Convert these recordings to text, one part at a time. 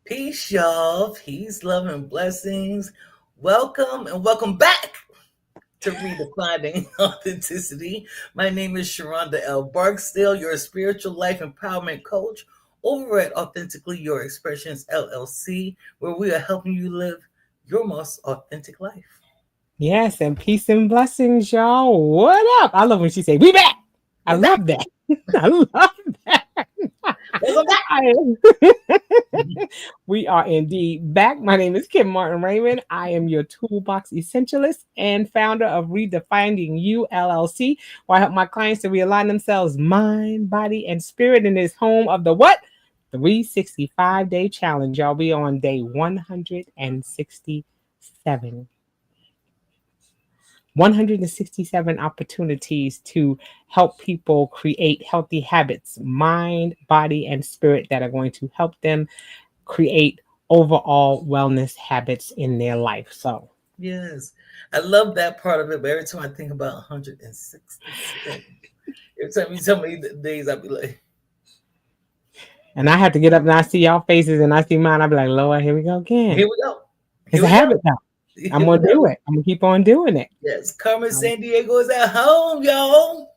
Peace, y'all. Peace, love, and blessings. Welcome and welcome back to Redefining Authenticity. My name is Sheronda Barksdale, your spiritual life empowerment coach over at Authentically Your Expressions LLC, where we are helping you live your most authentic life. Yes, and peace and blessings, y'all. What up? I love when she say, "We back." I We're back. love that. I love that. Welcome back. We are indeed back. My name is Kim Martin-Raymond. I am your toolbox essentialist and founder of Redefining You LLC, where I help my clients to realign themselves, mind, body, and spirit in this home of the what? 365-day challenge. Y'all be on day 167. 167 opportunities to help people create healthy habits, mind, body, and spirit that are going to help them create overall wellness habits in their life. So, Yes. I love that part of it, but every time I think about 167, every time you tell me the days, I'll be like, and I have to get up and I see y'all faces and I see mine. I'll be like, Lord, here we go again. here we go. It's Here a we go. habit now. I'm Here we going to go. do it. I'm going to keep on doing it. Yes, Carmen San Diego is at home, y'all.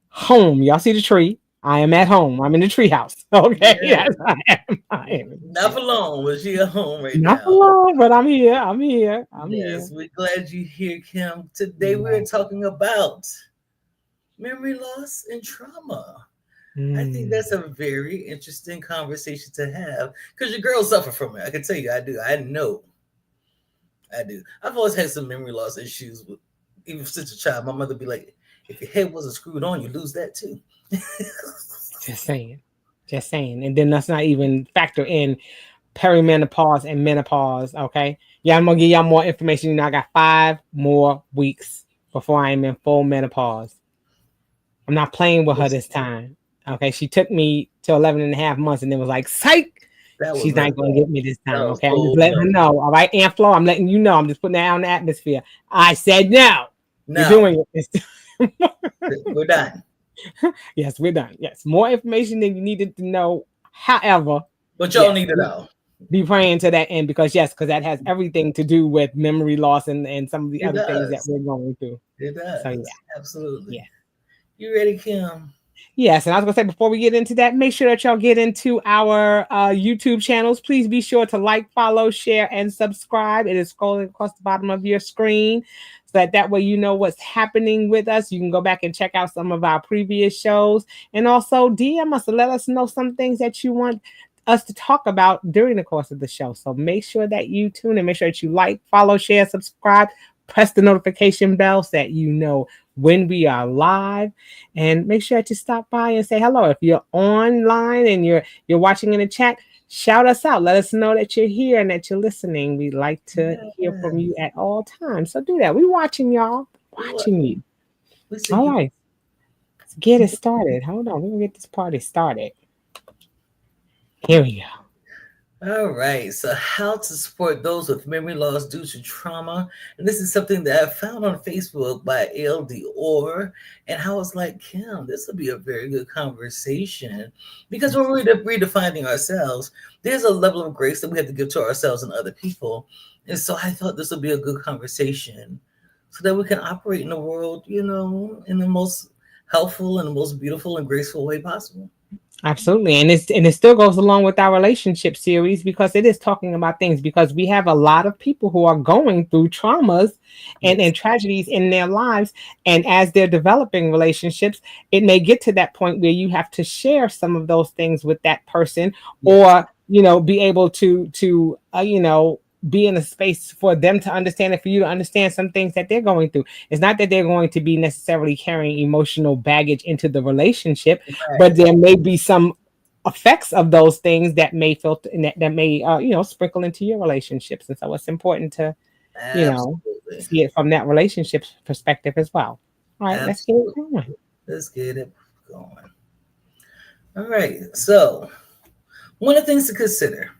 Home. Y'all see the tree? I am at home. I'm in the tree house. Okay. Yes, Yes, I am. I am in the not tree for house. long, but she at home right Not for now. long, but I'm here. I'm here. I'm here. Yes, we're glad you're here, Kim. Today we're Yeah. talking about memory loss and trauma. I think Mm. that's a very interesting conversation to have because your girls suffer from it. I can tell you, I do. I know I do. I've always had some memory loss issues with, even since a child. My mother be like, if your head wasn't screwed on, you lose that too. Just saying. Just saying. And then let's not even factor in perimenopause and menopause. Okay. Yeah, I'm gonna give y'all more information. I got 5 more weeks before I am in full menopause. I'm not playing with her Yes, this time. Okay. She took me to 11 and a half months and then was like, psych. that was She's messed not gonna get up. me this That time. was Okay. I'm just cold. letting her No, know. All right, Aunt Flo, I'm letting you know. I'm just putting that out in the atmosphere. I said no. We're no, doing it this time. we're done. Yes, we're done. Yes. More information than you needed to know. However, But y'all yes, need to know. be praying to that end because yes, because that has everything to do with memory loss and some of the It other things that does. we're going through. It So yeah, does. Absolutely. yeah. You ready, Kim? Yes, and I was gonna say before we get into that, make sure that y'all get into our YouTube channels. Please be sure to like, follow, share, and subscribe. It is scrolling across the bottom of your screen, so that way you know what's happening with us. You can go back and check out some of our previous shows, and also DM us and let us know some things that you want us to talk about during the course of the show. So make sure that you tune and make sure that you like, follow, share, subscribe, press the notification bell so that you know when we are live, and make sure to stop by and say hello. If you're online and you're watching in the chat, shout us out. Let us know that you're here and that you're listening. We like to hear from you Yes. at all times. So do that. We watching y'all. We Watching you. we see All you. right. Let's get it started. Hold on. We're gonna get this party started. Here we go. All right. So, how to support those with memory loss due to trauma. And this is something that I found on Facebook by LD Orr. And I was like, Kim, this will be a very good conversation. Because when we're redefining ourselves, there's a level of grace that we have to give to ourselves and other people. And so, I thought this would be a good conversation so that we can operate in the world, in the most helpful and the most beautiful and graceful way possible. Absolutely. And it still goes along with our relationship series because it is talking about things because we have a lot of people who are going through traumas Yes. and tragedies in their lives. And as they're developing relationships, it may get to that point where you have to share some of those things with that person, Yes. or be able to be in a space for them to understand and for you to understand some things that they're going through. It's not that they're going to be necessarily carrying emotional baggage into the relationship, but Right. there may be some effects of those things that may filter and that may sprinkle into your relationships. And so it's important to you know Absolutely. see it from that relationship perspective as well. All right, let's get it Absolutely. going. Let's get it going. All right. So, one of the things to consider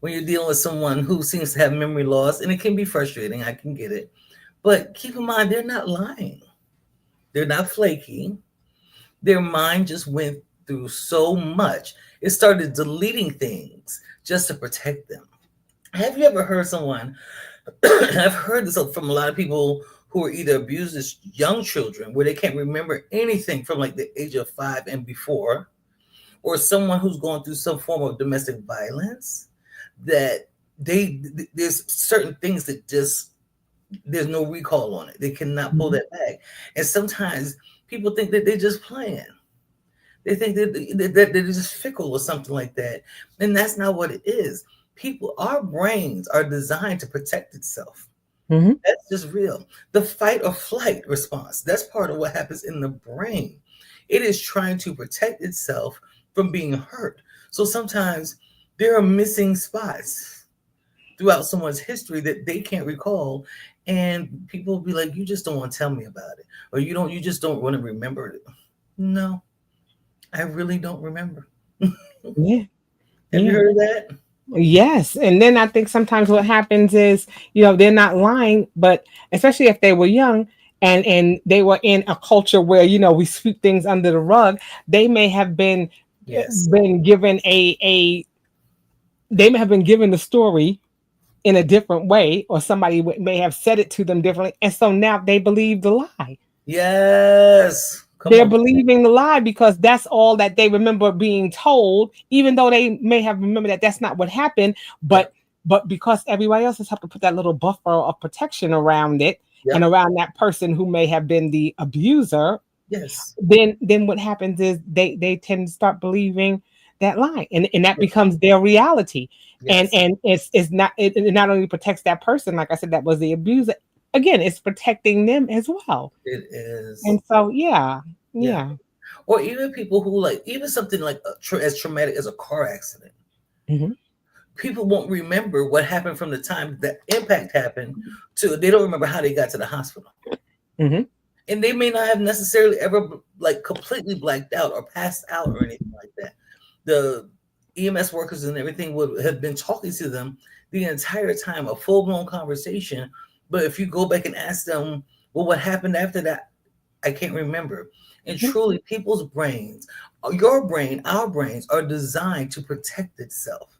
when you're dealing with someone who seems to have memory loss, and it can be frustrating, I can get it. But keep in mind, they're not lying, they're not flaky. Their mind just went through so much. it started deleting things just to protect them. Have you ever heard someone, and I've heard this from a lot of people who are either abused as young children, where they can't remember anything from like the age of 5 and before, or someone who's going through some form of domestic violence, that there's certain things that just there's no recall on it. They cannot pull Mhm. that back. And sometimes people think that they're just playing. They think that they're just fickle or something like that. And that's not what it is. People, our brains are designed to protect itself. Mhm. That's just real. The fight or flight response, that's part of what happens in the brain. It is trying to protect itself from being hurt. So sometimes there are missing spots throughout someone's history that they can't recall. And people will be like, you just don't want to tell me about it. Or you just don't want to remember it. No, I really don't remember. Yeah. Have you Yeah. heard of that? Yes. And then I think sometimes what happens is, they're not lying, but especially if they were young and they were in a culture where, we sweep things under the rug, they may have Yes. been given they may have been given the story in a different way, or somebody may have said it to them differently. And so now they believe the lie. Yes. Come They're on. believing the lie because that's all that they remember being told, even though they may have remembered that that's not what happened. Yep. But because everybody else has helped to put that little buffer of protection around it and Yep. around that person who may have been the abuser, Yes. then what happens is they tend to start believing that lie, and that Yes. becomes their reality. and Yes. and it's not, it not only protects that person, like I said, that was the abuser. Again, it's protecting them as well. It is. And so, yeah, Yeah. yeah. Or even people who like even something like as traumatic as a car accident. Hmm. People won't remember what happened from the time that impact happened to they don't remember how they got to the hospital. Hmm. And they may not have necessarily ever like completely blacked out or passed out or anything like that. The EMS workers and everything would have been talking to them the entire time, a full blown conversation. But if you go back and ask them, well, what happened after that? I can't remember. And truly, people's brains, your brain, our brains are designed to protect itself.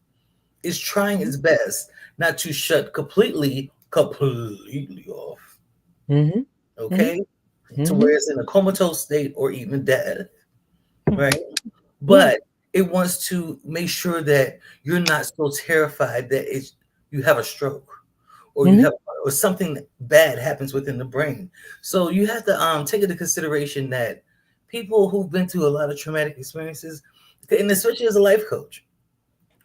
It's trying its best not to shut completely off. Hmm. Hmm. Okay, to Hmm. where it's in a comatose state or even death, right? Yeah. But it wants to make sure that you're not so terrified that you have a stroke or you Hmm. have or something bad happens within the brain. So you have to take into consideration that people who've been through a lot of traumatic experiences, and especially as a life coach,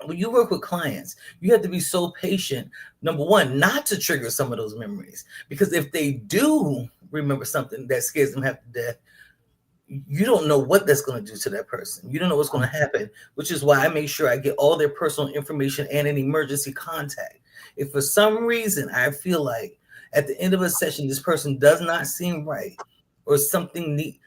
when you work with clients, you have to be so patient. Number one, not to trigger some of those memories, because if they do remember something that scares them half to death, you don't know what that's going to do to that person. You don't know what's going to happen, which is why I make sure I get all their personal information and an emergency contact. If for some reason I feel like at the end of a session this person does not seem right or something neat,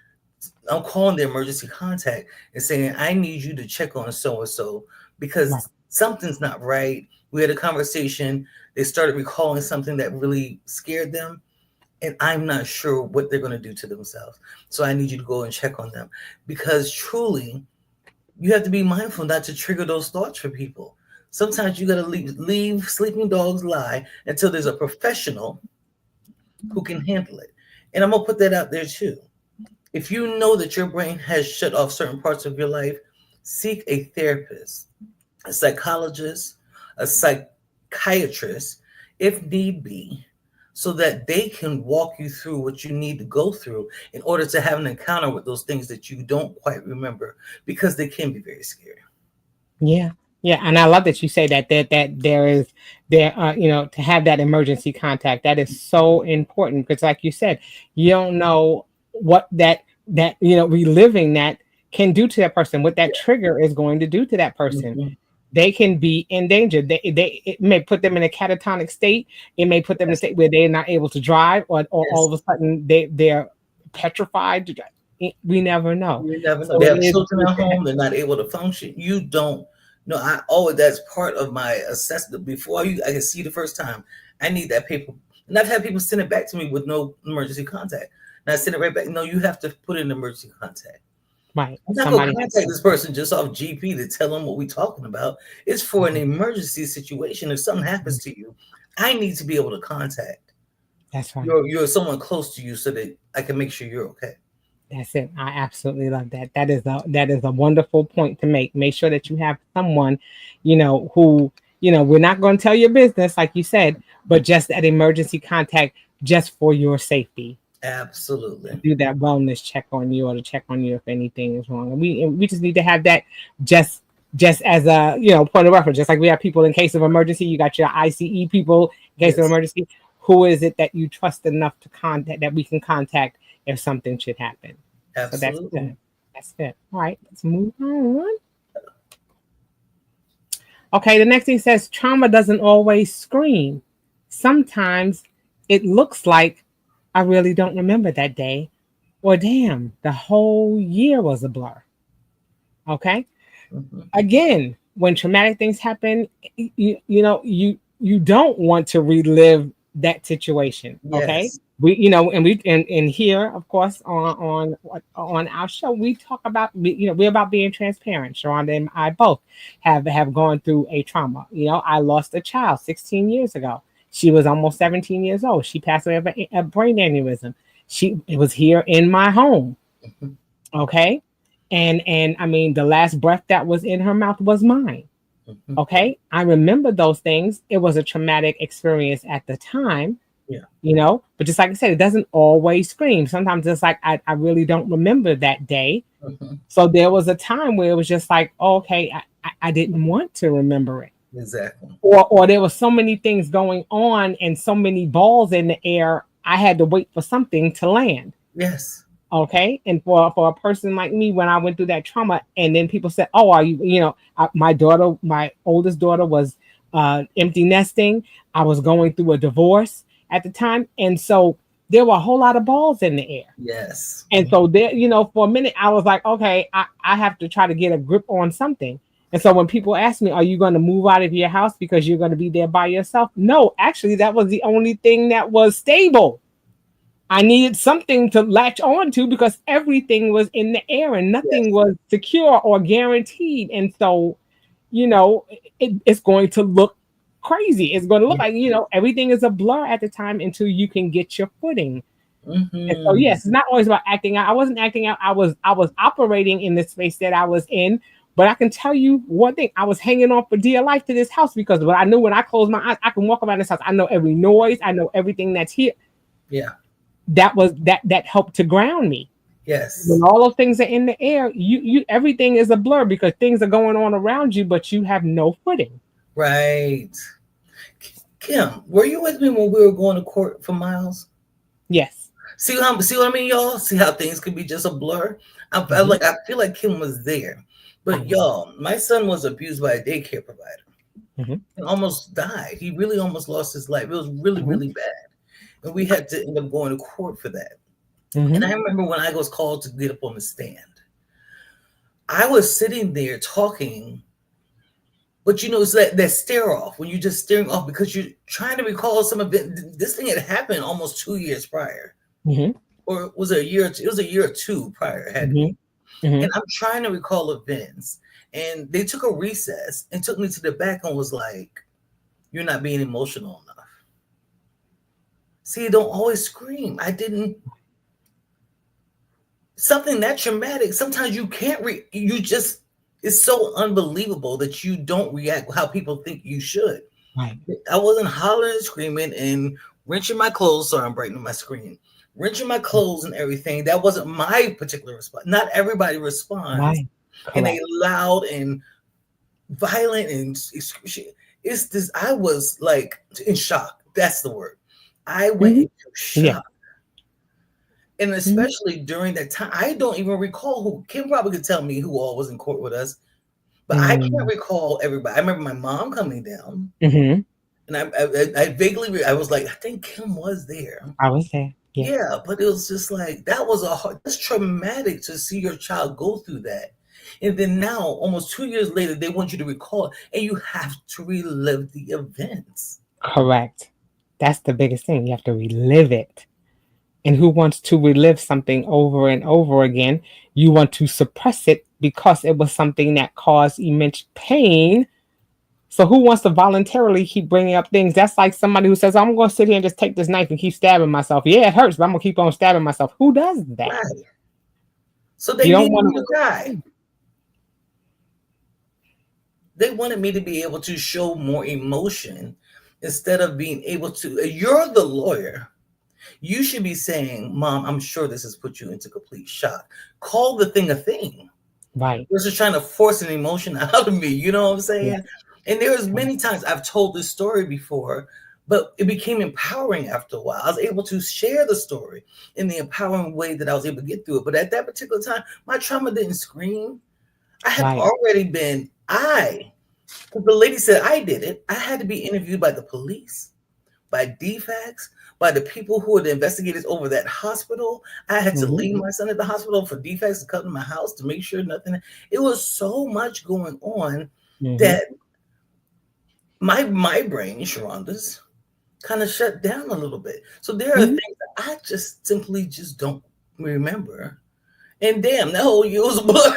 I'm calling the emergency contact and saying, I need you to check on so and so Right. because something's not right. We had a conversation. They started recalling something that really scared them, and I'm not sure what they're going to do to themselves. So I need you to go and check on them because truly, you have to be mindful not to trigger those thoughts for people. Sometimes you got to leave sleeping dogs lie until there's a professional who can handle it. And I'm going to put that out there too. If you know that your brain has shut off certain parts of your life, seek a therapist, a psychologist, a psychiatrist, if need be, so that they can walk you through what you need to go through in order to have an encounter with those things that you don't quite remember because they can be very scary. Yeah. Yeah. And I love that you say that there is there to have that emergency contact. That is so important because, like you said, you don't know what that reliving that can do to that person, what that trigger is going to do to that person. Mhm. They can be in danger. They it may put them in a catatonic state. It may put them in a Yes, state where they're not able to drive, or all yes. of a sudden they're petrified. We never know. You never know. So They it have is children good at to have. home, they're not able to function. You don't know. I always that's part of my assessment. Before I can see the first time, I need that paper. And I've had people send it back to me with no emergency contact. And I send it right back. No, you have to put in emergency contact. Right. I'm not gonna Somebody has contact to. this person just off GP to tell them what we're talking about. It's for an emergency situation. If something happens Mhm. to you, I need to be able to contact That's right. you're someone close to you so that I can make sure you're okay. That's it. I absolutely love that. That is a wonderful point to make. Make sure that you have someone, who, we're not going to tell your business, like you said, but just that emergency contact just for your safety. To Absolutely. do that wellness check on you or to check on you if anything is wrong. And we just need to have that just just as a point of reference. Just like we have people in case of emergency, you got your ICE people in case of Yes, emergency. Who is it that you trust enough to contact that we can contact if something should happen? So that's absolutely. good. That's good. All right, let's move on. Okay, the next thing says trauma doesn't always scream. Sometimes it looks like I really don't remember that day, or damn, the whole year was a blur. Okay. Mhm. Again, when traumatic things happen, you don't want to relive that situation. Okay. Yes, And here, of course, on our show, we talk about we're about being transparent. Sharonda and I both have gone through a trauma. I lost a child 16 years ago. She was almost 17 years old. She passed away of a brain aneurysm. It was here in my home. mhm, Okay. And I mean, the last breath that was in her mouth was mine. mhm. Okay. I remember those things. It was a traumatic experience at the time, Yeah, but just like I said, it doesn't always scream. Sometimes it's like I really don't remember that day. mhm. So there was a time where it was just like, oh, okay, I didn't want to remember it. Exactly. Or there were so many things going on and so many balls in the air, I had to wait for something to land. Yes, Okay. And for a person like me, when I went through that trauma, and then people said, oh, are you, my oldest daughter was empty nesting. I was going through a divorce at the time. And so there were a whole lot of balls in the air. yes, And so there, for a minute, I was like, okay, I have to try to get a grip on something. And so when people ask me, are you going to move out of your house because you're going to be there by yourself? No, actually, that was the only thing that was stable. I needed something to latch on to because everything was in the air and nothing yes, was secure or guaranteed. And so, it's going to look crazy. It's going to look yes. like, everything is a blur at the time until you can get your footing. And so, Hmm. yes, it's not always about acting out. I wasn't acting out. I was operating in the space that I was in. But I can tell you one thing: I was hanging on for dear life to this house because what I knew when I closed my eyes, I can walk around this house. I know every noise. I know everything that's here. Yeah, That helped to ground me. When yes, all those things are in the air, you everything is a blur because things are going on around you, but you have no footing. right. Kim, were you with me when we were going to court for Miles? Yes. See what I mean, y'all? See how things could be just a blur? Hmm. I feel like Kim was there. I But was. y'all, my son was abused by a daycare provider Hmm. and almost died. He really almost lost his life. It was really, Hmm. really bad. And we had to end up going to court for that. And Hmm. I remember when I was called to get up on the stand, I was sitting there talking, but it's that stare off when you're just staring off because you're trying to recall some event. This thing had happened almost 2 years prior. Hmm. Or was it a year? It was a year or two prior. It had to Hmm. be. Hmm. And I'm trying to recall events. And they took a recess and took me to the back and was like, "You're not being emotional enough." See, don't always scream. I didn't. Something that traumatic. Sometimes you can't. You just. It's so unbelievable that you don't react how people think you should. Right. I wasn't hollering and screaming and wrenching my clothes. Sorry, I'm breaking my screen. Wrenching my clothes and everything. That wasn't my particular response. Not everybody responds Right. in a Correct. loud and violent and excruciating. It's this. I was like in shock. That's the word. I went Hmm. into Yeah. shock, and Hmm. especially during that time, I don't even recall who. Kim probably could tell me who all was in court with us, but I can't Hmm. recall everybody. I remember my mom coming down. Hmm. And I vaguely, I was like, I think Kim was there. I was there. Yes. Yeah, but it was just like that was that's traumatic to see your child go through that. And then now, almost 2 years later, they want you to recall, and you have to relive the events. Correct. That's the biggest thing. You have to relive it. And who wants to relive something over and over again? You want to suppress it because it was something that caused immense pain. So who wants to voluntarily keep bringing up things? That's like somebody who says, I'm going to sit here and just take this knife and keep stabbing myself. Yeah, it hurts, but I'm going to keep on stabbing myself. Who does that? Right. So You they don't needed want me to cry. They wanted me to be able to show more emotion instead of being able to. You're the lawyer. You should be saying, Mom, I'm sure this has put you into complete shock. Call the thing a thing. right. Versus trying to force an emotion out of me. You know what I'm Yeah. saying? And there's many times I've told this story before, but it became empowering after a while. I was able to share the story in the empowering way that I was able to get through it. But at that particular time, my trauma didn't scream. I had Right. already been, because the lady said I did it. I had to be interviewed by the police, by DFACS, by the people who were the investigators over that hospital. I had to Mm-hmm. leave my son at the hospital for DFACS to come to my house to make sure nothing. It was so much going on Mm-hmm. that my brain, Sharonda's, kind of shut down a little bit. So there are Mm-hmm. things that I just simply just don't remember. And damn, that whole year was a blur.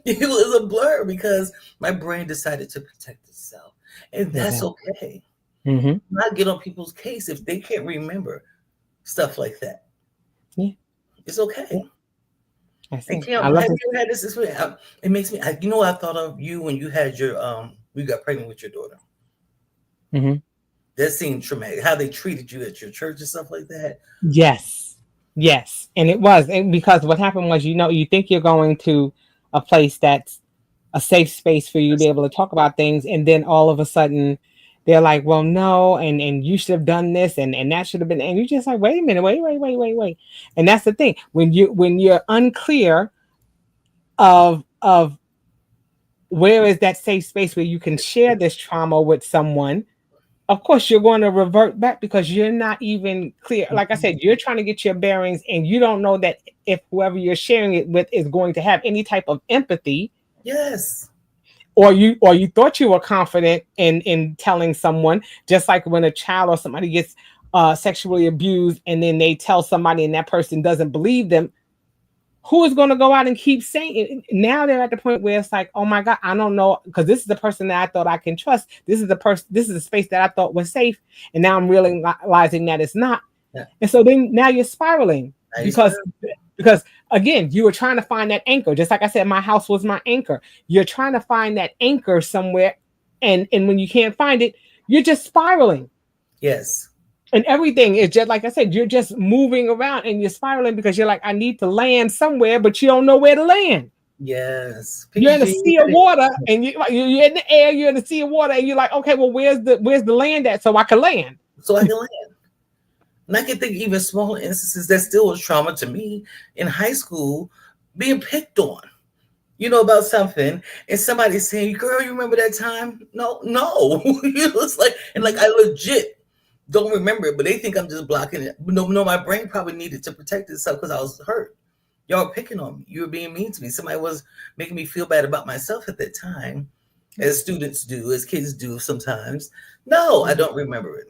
It was a blur because my brain decided to protect itself. And that's Exactly. okay. Mm-hmm. Not get on people's case if they can't remember stuff like that. Yeah. It's okay. Yeah. I And see. I Kim, love have this. you had this experience? It makes me. You know, what I thought of you when you had your you got pregnant with your daughter. Mm-hmm. That seemed traumatic. How they treated you at your church and stuff like that. Yes. Yes. And it was. And because what happened was, you think you're going to a place that's a safe space for you to be able to talk about things. And then all of a sudden they're like, well, no, and you should have done this and that should have been, and you're just like, wait a minute, wait. And that's the thing. When you're unclear of where is that safe space where you can share this trauma with someone, of course you're going to revert back because you're not even clear. Like I said, you're trying to get your bearings and you don't know that if whoever you're sharing it with is going to have any type of empathy, Yes. or you thought you were confident in telling someone, just like when a child or somebody gets sexually abused and then they tell somebody and that person doesn't believe them. Who is going to go out and keep saying it? Now they're at the point where it's like, oh my God, I don't know, because this is the person that I thought I can trust. This is the person, this is the space that I thought was safe. And now I'm realizing that it's not. Yeah. And so then now you're spiraling Nice. because again, you were trying to find that anchor. Just like I said, my house was my anchor. You're trying to find that anchor somewhere. And when you can't find it, you're just spiraling. Yes. And everything is just like I said, you're just moving around and you're spiraling because you're like, I need to land somewhere, but you don't know where to land. Yes. You're in a PG. sea of water, and you're in the air. You're in the sea of water, and you're like, okay, well, where's the land at so I can land? So I can land. And I can think even smaller instances that still was trauma to me in high school, being picked on, about something, and somebody saying, "Girl, you remember that time?" No, no. It's like, and like I legit don't remember it, but they think I'm just blocking it. No, no, my brain probably needed to protect itself because I was hurt. Y'all were picking on me. You were being mean to me. Somebody was making me feel bad about myself at that time, as students do, as kids do sometimes. No, I don't remember it.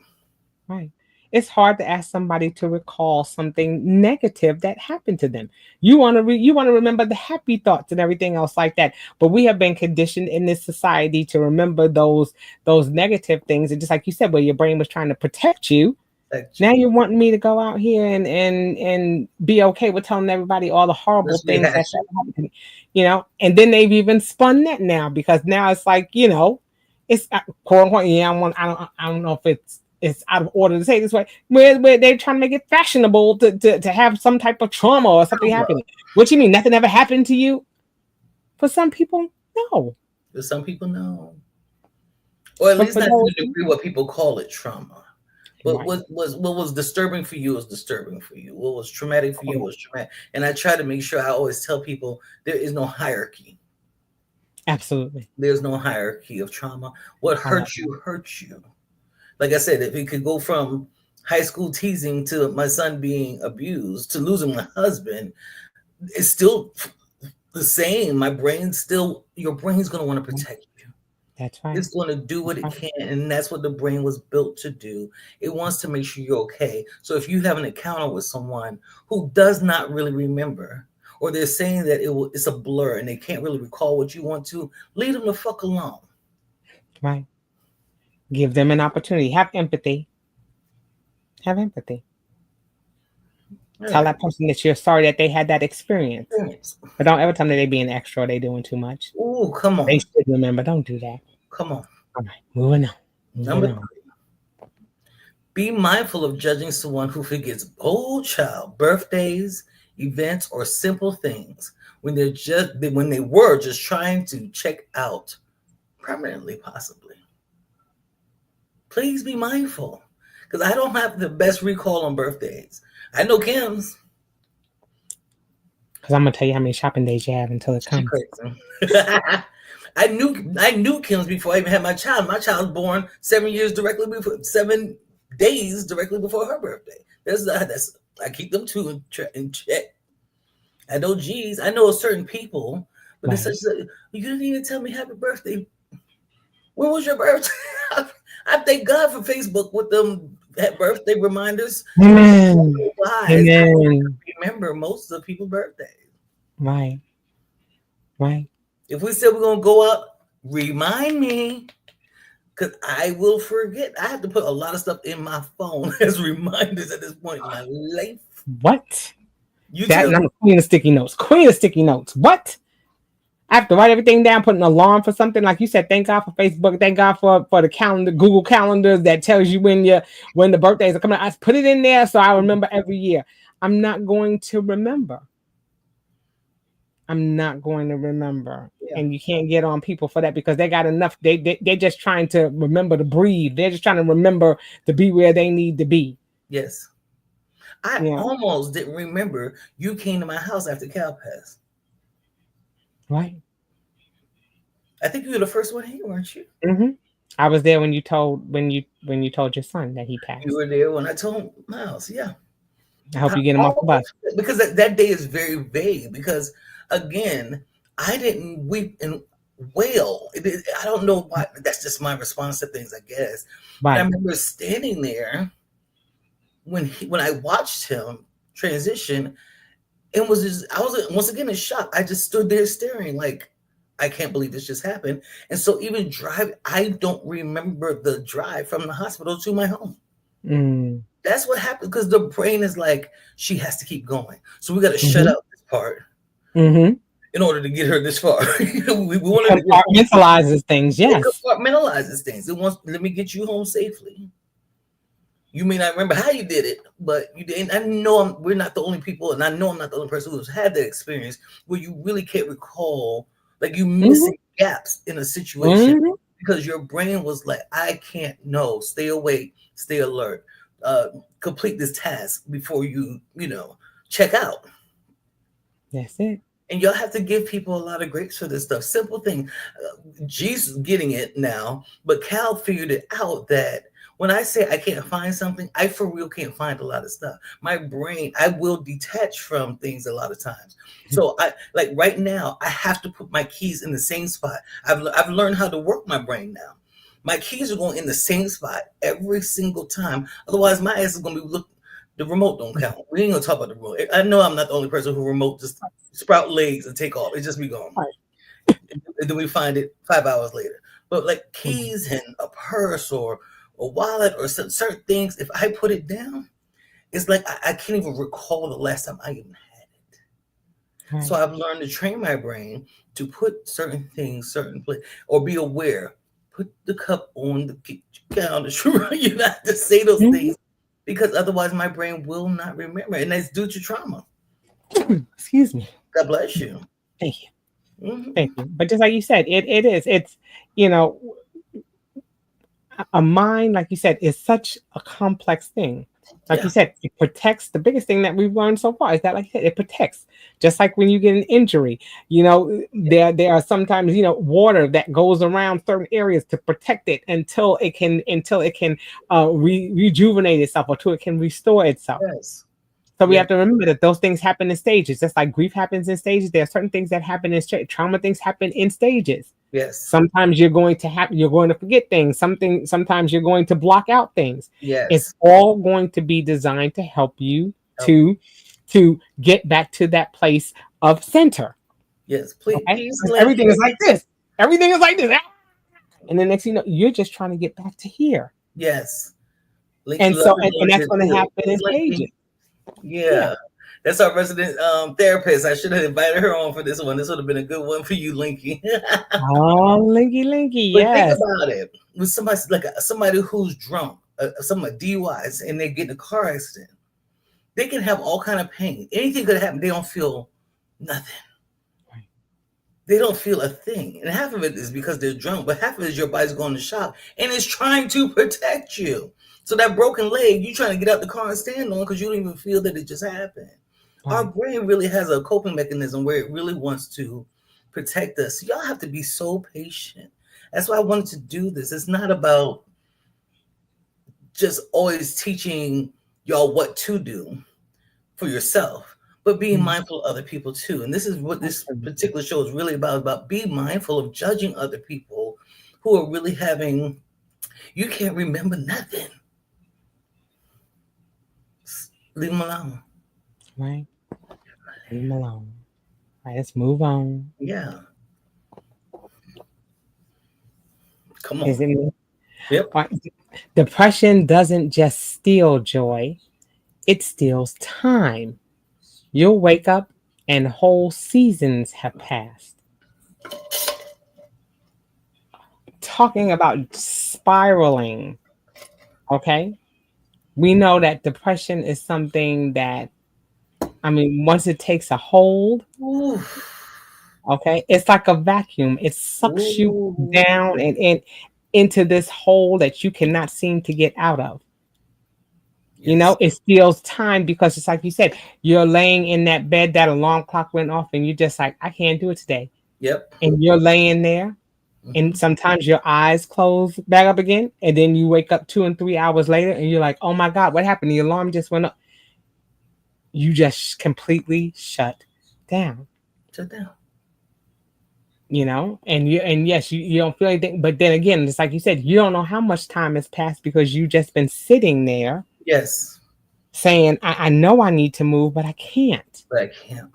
Right. It's hard to ask somebody to recall something negative that happened to them. You want to remember the happy thoughts and everything else like that. But we have been conditioned in this society to remember those negative things. And just like you said, where your brain was trying to protect you, Like, now you're wanting me to go out here and be okay with telling everybody all the horrible let's things that rehash it. happened to me, And then they've even spun that now because now it's like, it's quote unquote. Yeah, I don't know if it's out of order to say it this way, where they're trying to make it fashionable to have some type of trauma or something happening. What you mean? Nothing ever happened to you? For some people, no. For some people, no. Or at But least for not to those, the degree what people call it trauma. But right. what was disturbing for you was disturbing for you. What was traumatic for you was traumatic. And I try to make sure I always tell people there is no hierarchy. Absolutely. There's no hierarchy of trauma. What I love hurts you hurts you. Like I said, if it could go from high school teasing to my son being abused to losing my husband, it's still the same. Your brain's going to want to that. protect you. That's right. It's going to do That's what it right. can, and that's what the brain was built to do. It wants to make sure you're okay. So if you have an encounter with someone who does not really remember, or they're saying that it's a blur and they can't really recall what you want to, leave them the fuck alone. Right. Give them an opportunity. Have empathy. Have empathy. All Tell right. that person that you're sorry that they had that experience. But don't ever tell them that they being extra or they doing too much. Oh, come They on. should remember. Don't do that. Come on. All right. Moving on. Number Moving on. 3, be mindful of judging someone who forgets old child birthdays, events, or simple things when they were just trying to check out permanently, possibly. Please be mindful, because I don't have the best recall on birthdays. I know Kim's. Because I'm gonna tell you how many shopping days you have until it She comes. crazy. I knew Kim's before I even had my child. My child was born 7 days directly before her birthday. That's I keep them two in check. I know G's. I know certain people, but it's Right. such a, you didn't even tell me happy birthday. When was your birthday? I thank God for Facebook with them birthday reminders. Amen. Why? I Amen. remember most of the people's birthdays. Right. Right. If we said we're gonna go out, remind me, because I will forget. I have to put a lot of stuff in my phone as reminders at this point in my life. What? You That tell and I'm me. the queen of sticky notes. Queen of sticky notes. What? I have to write everything down, put an alarm for something. Like you said, thank God for Facebook, thank God for the calendar, Google calendars that tells you when the birthdays are coming. I put it in there so I remember every year. I'm not going to remember. I'm not going to remember. Yeah. And you can't get on people for that because they got enough. They're just trying to remember to breathe. They're just trying to remember to be where they need to be. Yes. I Yeah. almost didn't remember you came to my house after Cal passed. Right. I think you were the first one here, weren't you? Mm-hmm. I was there when you told your son that he You passed. were there when I told Miles. Yeah. I hope I you get him off the bus. almost, because that day is very vague. Because again, I didn't weep and wail. I don't know why. That's just my response to things, I guess. But I Right. remember standing there when I watched him transition, and I was once again in shock. I just stood there staring, like I can't believe this just happened. And so even I don't remember the drive from the hospital to my home. Mm. That's what happened, because the brain is like, she has to keep going. So we got to shut Mm-hmm. out this part Mm-hmm. in order to get her this far. We wanted to get home. Compartmentalizes things. It Yes. compartmentalizes things. It wants, let me get you home safely. You may not remember how you did it, but you did. I know we're not the only people, and I know I'm not the only person who's had that experience where you really can't recall, like you Mm-hmm. missing gaps in a situation Mm-hmm. because your brain was like, I can't know. Stay awake, stay alert, complete this task before check out. That's it. And y'all have to give people a lot of grace for this stuff. Simple thing. Jesus getting it now, but Cal figured it out that when I say I can't find something, I for real can't find a lot of stuff. My brain, I will detach from things a lot of times. So I like right now, I have to put my keys in the same spot. I've learned how to work my brain now. My keys are going in the same spot every single time. Otherwise, my ass is gonna be look. The remote don't count. We ain't gonna talk about the remote. I know I'm not the only person who remote just sprout legs and take off. It just be gone. Right. And then we find it 5 hours later. But like Mm-hmm. keys and a purse or a wallet or certain things, if I put it down, it's like I can't even recall the last time I even had it. Right. So I've learned to train my brain to put certain things, certain place, or be aware. Put the cup on the counter. You have to say those Mm-hmm. things because otherwise my brain will not remember, and that's due to trauma. Excuse me. God bless you. Thank you. Mhm. Thank you. But just like you said, it is. It's you know a mind, like you said, is such a complex thing. Like you Yeah. said, it protects. The biggest thing that we've learned so far is that, like you said, it protects. Just like when you get an injury, there are sometimes water that goes around certain areas to protect it until it can rejuvenate itself or till it can restore itself. Yes. So we Yeah. have to remember that those things happen in stages. Just like grief happens in stages, there are certain things that happen in trauma. Things happen in stages. Yes. Sometimes you're going to forget things. Sometimes you're going to block out things. It's Yes. all going to be designed to help you Help. to get back to that place of center. Yes. Please, Okay? please, 'Cause Link. everything is like this. Everything is like this. Ah! And then next thing you know, you're just trying to get back to here. Yes. Linky And love so and and that's Lincoln going to too. happen Please, in Linky. stages. Yeah. Yeah. That's our resident therapist. I should have invited her on for this one. This would have been a good one for you, Linky. Oh, linky linky, But think yes. about it. With somebody like somebody who's drunk, somebody DUIs, and they get in a car accident, they can have all kind of pain. Anything could happen. They don't feel nothing. Right. They don't feel a thing. And half of it is because they're drunk, but half of it is your body's going to shock and it's trying to protect you. So that broken leg, you trying to get out the car and stand on because you don't even feel that it just happened. Our Right. brain really has a coping mechanism where it really wants to protect us. Y'all have to be so patient. That's why I wanted to do this. It's not about just always teaching y'all what to do for yourself, but being Mhm. mindful of other people too. And this is what this Absolutely. particular show is really about be mindful of judging other people who are really having, you can't remember nothing. Leave them alone. Right. Leave them alone. Right. Let's move on. Yeah. Come on. Is it me? Yep. Right. Depression doesn't just steal joy, it steals time. You'll wake up and whole seasons have passed. Talking about spiraling, okay? We know that depression is something that, I mean, once it takes a hold, Ooh. okay, it's like a vacuum. It sucks you Ooh. down and into this hole that you cannot seem to get out of. You Yes. know, it steals time because it's like you said, you're laying in that bed, that alarm clock went off, and you're just like, I can't do it today. Yep. And you're laying there, and Hmm. sometimes your eyes close back up again, and then you wake up 2 and 3 hours later, and you're like, oh my God, what happened? The alarm just went up. You just completely shut down. Sit down. You know, and yes, you don't feel anything, but then again, it's like you said, you don't know how much time has passed because you just been sitting there Yes. saying, I know I need to move, but I can't. But I can't.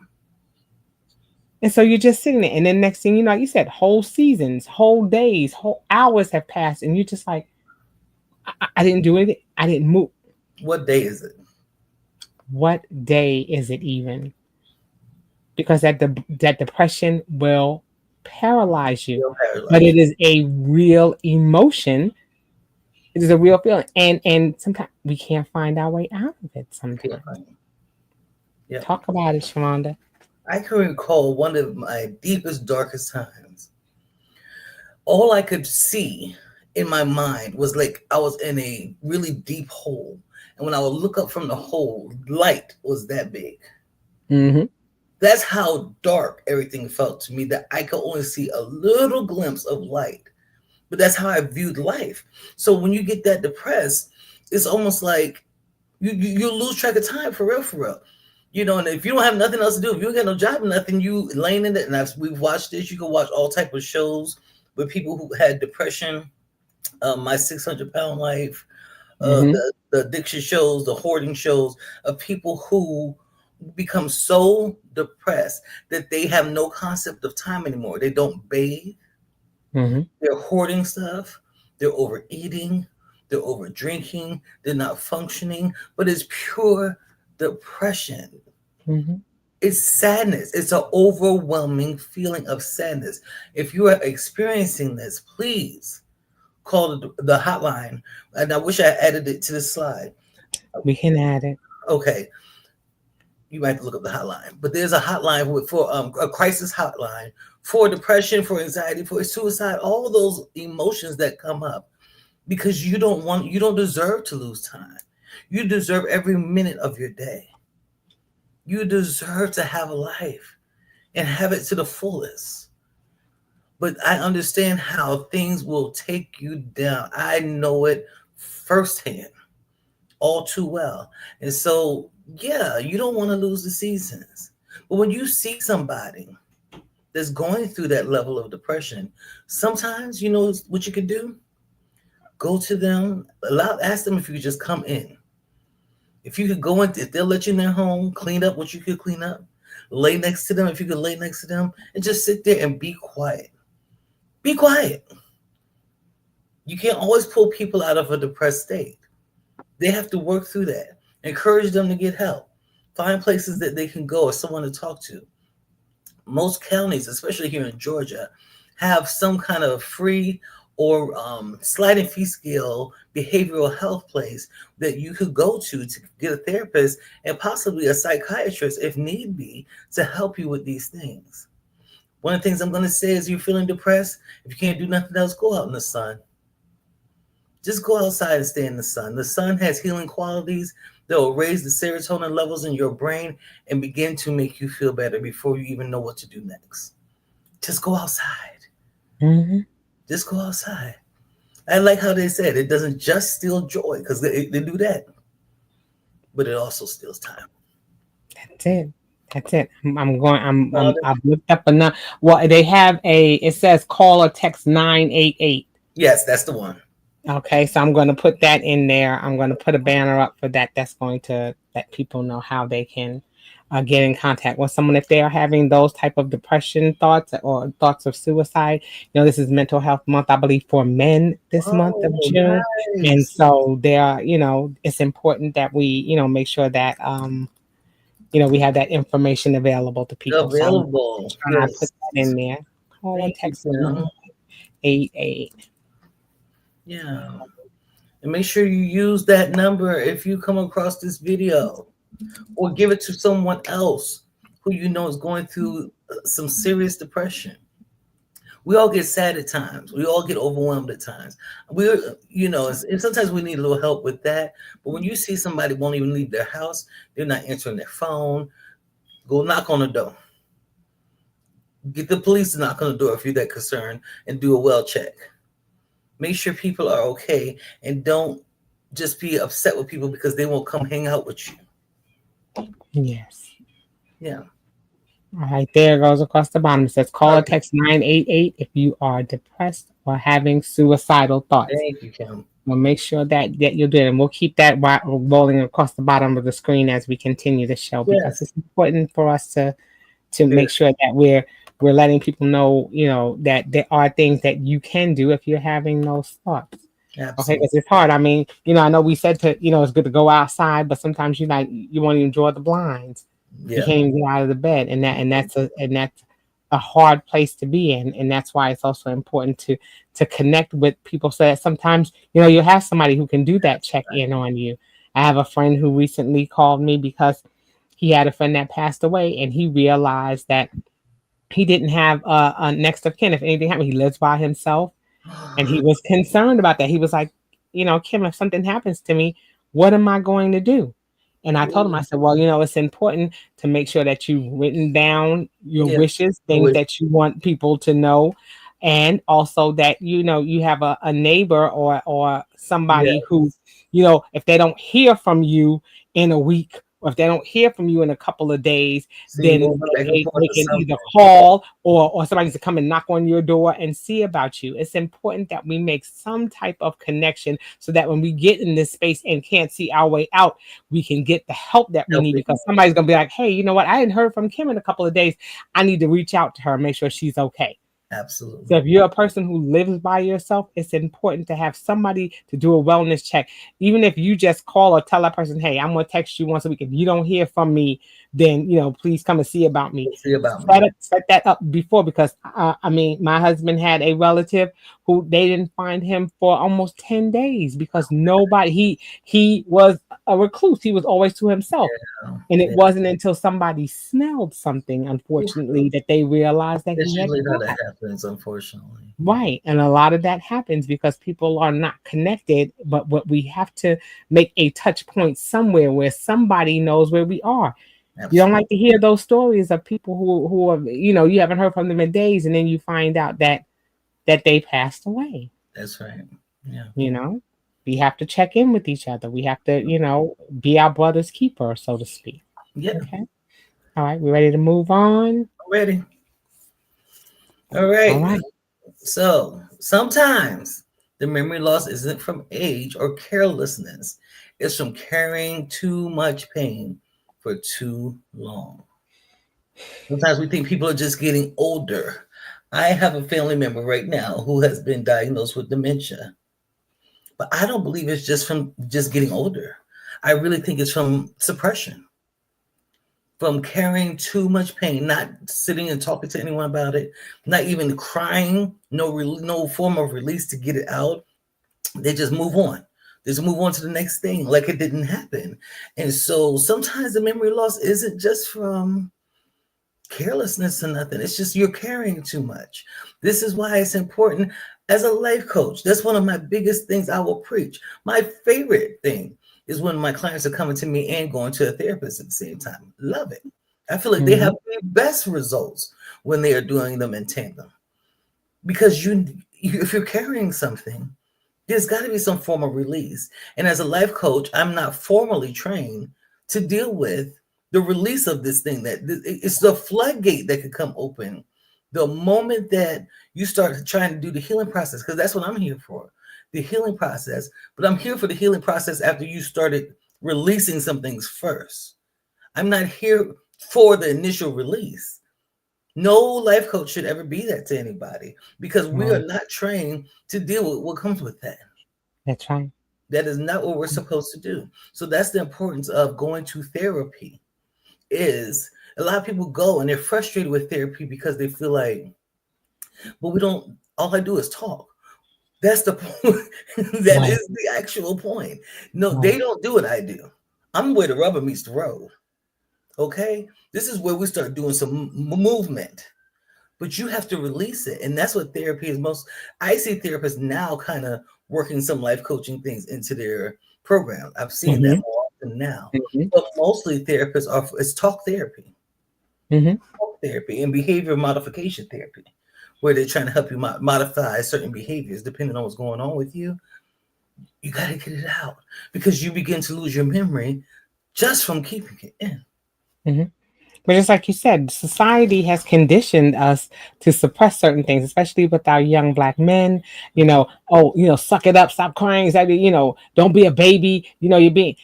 And so you're just sitting there. And then next thing you know, like you said, whole seasons, whole days, whole hours have passed. And you're just like, I didn't do anything. I didn't move. What day is it? What day is it even? Because that depression will paralyze you. Still But paralyzed. it is a real emotion. It is a real feeling. And sometimes we can't find our way out of it Can't sometimes. find it. Yep. Talk about it, Sheronda. I can recall one of my deepest, darkest times. All I could see in my mind was like I was in a really deep hole. And when I would look up from the hole, light was that big. Mm-hmm. That's how dark everything felt to me, that I could only see a little glimpse of light. But that's how I viewed life. So when you get that depressed, it's almost like you lose track of time for real, for real. You know, and if you don't have nothing else to do, if you don't got no job or nothing, you laying in it. And we've watched this. You can watch all type of shows with people who had depression. My 600 pound life, Mm-hmm. the addiction shows, the hoarding shows of people who become so depressed that they have no concept of time anymore. They don't bathe. Mm-hmm. They're hoarding stuff. They're overeating. They're over drinking. They're not functioning. But it's pure depression. Mm-hmm. It's sadness. It's an overwhelming feeling of sadness. If you are experiencing this, please call the hotline. And I wish I added it to the slide. We can add it. Okay, you might have to look up the hotline, but there's a hotline for a crisis hotline for depression, for anxiety, for suicide, all those emotions that come up because you don't deserve to lose time. You deserve every minute of your day. You deserve to have a life and have it to the fullest. But I understand how things will take you down. I know it firsthand, all too well. And so, yeah, you don't want to lose the seasons. But when you see somebody that's going through that level of depression, sometimes you know what you could do? Go to them, ask them if you could just come in. If you could go in, if they'll let you in their home, clean up what you could clean up, lay next to them if you could lay next to them, and just sit there and be quiet. Be quiet. You can't always pull people out of a depressed state. They have to work through that. Encourage them to get help. Find places that they can go or someone to talk to. Most counties, especially here in Georgia, have some kind of free or sliding fee scale behavioral health place that you could go to get a therapist and possibly a psychiatrist if need be to help you with these things. One of the things I'm going to say is you're feeling depressed, if you can't do nothing else, go out in the sun. Just go outside and stay in the sun. The sun has healing qualities that will raise the serotonin levels in your brain and begin to make you feel better before you even know what to do next. Just go outside. Mm-hmm. Just go outside. I like how they said it doesn't just steal joy, because they do that, but it also steals time. That's it. That's it. I've looked up enough. Well, they have it says call or text 988. Yes, that's the one. Okay, so I'm going to put that in there. I'm going to put a banner up for that. That's going to let people know how they can get in contact with someone if they are having those type of depression thoughts or thoughts of suicide. You know, this is Mental Health Month, I believe, for men this month of Oh, June, and nice. so there are, it's important that we, make sure that we have that information available to people. So I'm Available. trying to put Yes. that in there. Call or Thank you, text Kim. 988. Yeah. And make sure you use that number if you come across this video, or give it to someone else who you know is going through some serious depression. We all get sad at times. We all get overwhelmed at times. And sometimes we need a little help with that. But when you see somebody won't even leave their house, they're not answering their phone, go knock on the door. Get the police to knock on the door if you're that concerned and do a well check. Make sure people are okay and don't just be upset with people because they won't come hang out with you. Yes. Yeah. All right, there it goes across the bottom. It says call All or right. text 988 if you are depressed or having suicidal thoughts. Thank you, Kim. We'll make sure that you'll do it. And we'll keep that rolling across the bottom of the screen as we continue the show, because Yes. it's important for us to There- make sure that we're letting people know, that there are things that you can do if you're having those thoughts. Okay, Absolutely. because it's hard. I mean, I know we said it's good to go outside, but sometimes you want to even draw the blinds. You Yeah. can't even get out of the bed, and that's a hard place to be in, and that's why it's also important to connect with people, so that sometimes you'll have somebody who can do that check in on you. I have a friend who recently called me because he had a friend that passed away, and he realized that he didn't have a next of kin if anything happened. He lives by himself, and he was concerned about that. He was like, Kim, if something happens to me, what am I going to do? And I told him, I said, well, it's important to make sure that you've written down your Yeah. wishes, things that you want people to know. And also that, you have a neighbor or Yeah. somebody who, if they don't hear from you in a week, or if they don't hear from you in a couple of days, So you then go back and forth they or can something. either call or somebody needs to come and knock on your door and see about you. It's important that we make some type of connection, so that when we get in this space and can't see our way out, we can get the help that we need, Helping. because somebody's going to be like, hey, you know what? I hadn't heard from Kim in a couple of days. I need to reach out to her and make sure she's okay. So Absolutely. if you're a person who lives by yourself, it's important to have somebody to do a wellness check. Even if you just call or tell that person, hey, I'm going to text you once a week. If you don't hear from me, then, please come and see about me. See about me. Set that up before, because my husband had a relative who they didn't find him for almost 10 days because nobody, he was a recluse. He was always to himself. And it Yeah. wasn't until somebody smelled something, Oof. unfortunately, that they realized that That's he had usually how died. that happens, unfortunately. Right. And a lot of that happens because people are not connected. But what we have to make a touch point somewhere where somebody knows where we are. You don't Absolutely. like to hear those stories of people who are, you haven't heard from them in days, and then you find out that they passed away. That's right. Yeah. We have to check in with each other. We have to, be our brother's keeper, so to speak. Yeah. Okay. All right. We ready to move on? I'm ready. All All right. right. So sometimes the memory loss isn't from age or carelessness, it's from carrying too much pain for too long. Sometimes we think people are just getting older. I have a family member right now who has been diagnosed with dementia, but I don't believe it's just from just getting older. I really think it's from suppression, from carrying too much pain, not sitting and talking to anyone about it, not even crying, no form of release to get it out. They just move on. They just move on to the next thing like it didn't happen. And so sometimes the memory loss isn't just from carelessness or nothing. It's just you're carrying too much. This is why it's important as a life coach. That's one of my biggest things I will preach. My favorite thing is when my clients are coming to me and going to a therapist at the same time. Love it. I feel like they Mm-hmm. have the best results when they are doing them in tandem because if you're carrying something, there's got to be some form of release. And as a life coach, I'm not formally trained to deal with the release of this thing. That it's the floodgate that could come open the moment that you start trying to do the healing process, because that's what I'm here for, the healing process. But I'm here for the healing process after you started releasing some things first. I'm not here for the initial release. No life coach should ever be that to anybody because we are Right. not trained to deal with what comes with that. That's right. That is not what we're supposed to do. So that's the importance of going to therapy. Is a lot of people go and they're frustrated with therapy because they feel like, well, we don't. All I do is talk. That's the point. That Right. is the actual point. No, Right. they don't do what I do. I'm where the rubber meets the road. Okay, this is where we start doing some movement. But you have to release it, and that's what therapy is most. I see therapists now kind of working some life coaching things into their program. I've seen that Mm-hmm. more often now, Mm-hmm. but mostly therapists are it's Mm-hmm. talk therapy, and behavior modification therapy, where they're trying to help you modify certain behaviors depending on what's going on with you. You got to get it out because you begin to lose your memory just from keeping it in. Mm-hmm. But just like you said, society has conditioned us to suppress certain things, especially with our young black men. Oh, suck it up, stop crying. Don't be a baby. You're being.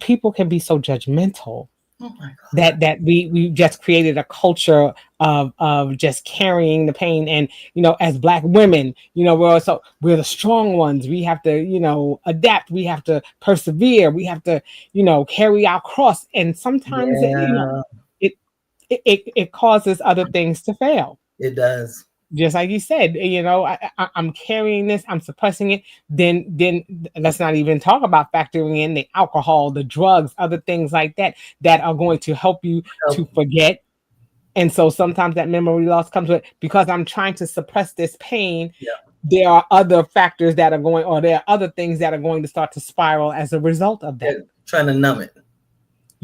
People can be so judgmental Oh my God! that we just created a culture of just carrying the pain. And as black women, we're the strong ones. We have to adapt. We have to persevere. We have to carry our cross. And sometimes Yeah, it it causes other things to fail. it does. Just like you said, I'm carrying this, I'm suppressing it. Then let's not even talk about factoring in the alcohol, the drugs, other things like that are going to help you to Help. forget. And so sometimes that memory loss comes with, because I'm trying to suppress this pain. Yeah, There are other factors that are going, or there are other things that are going to start to spiral as a result of that. they're trying to numb it.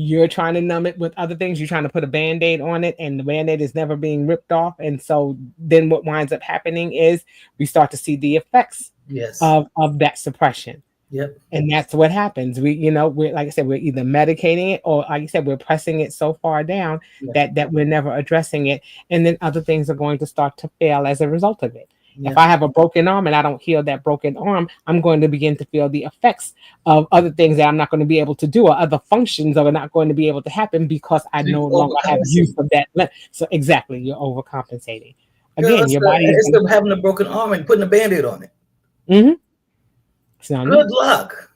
You're trying to numb it with other things. You're trying to put a band-aid on it, and the band-aid is never being ripped off. And so then what winds up happening is we start to see the effects Yes. of that suppression. Yep. And that's what happens. We're, like I said, we're either medicating it, or like I said, we're pressing it so far down Yeah. that we're never addressing it. And then other things are going to start to fail as a result of it. Yeah. If I have a broken arm and I don't heal that broken arm, I'm going to begin to feel the effects of other things that I'm not going to be able to do, or other functions are not going to be able to happen because I So you no longer have use overcompensate. of that. So exactly, you're overcompensating. Girl, Again, your body is instead of having a broken arm and putting a band-aid on it. mm-hmm. So Good luck.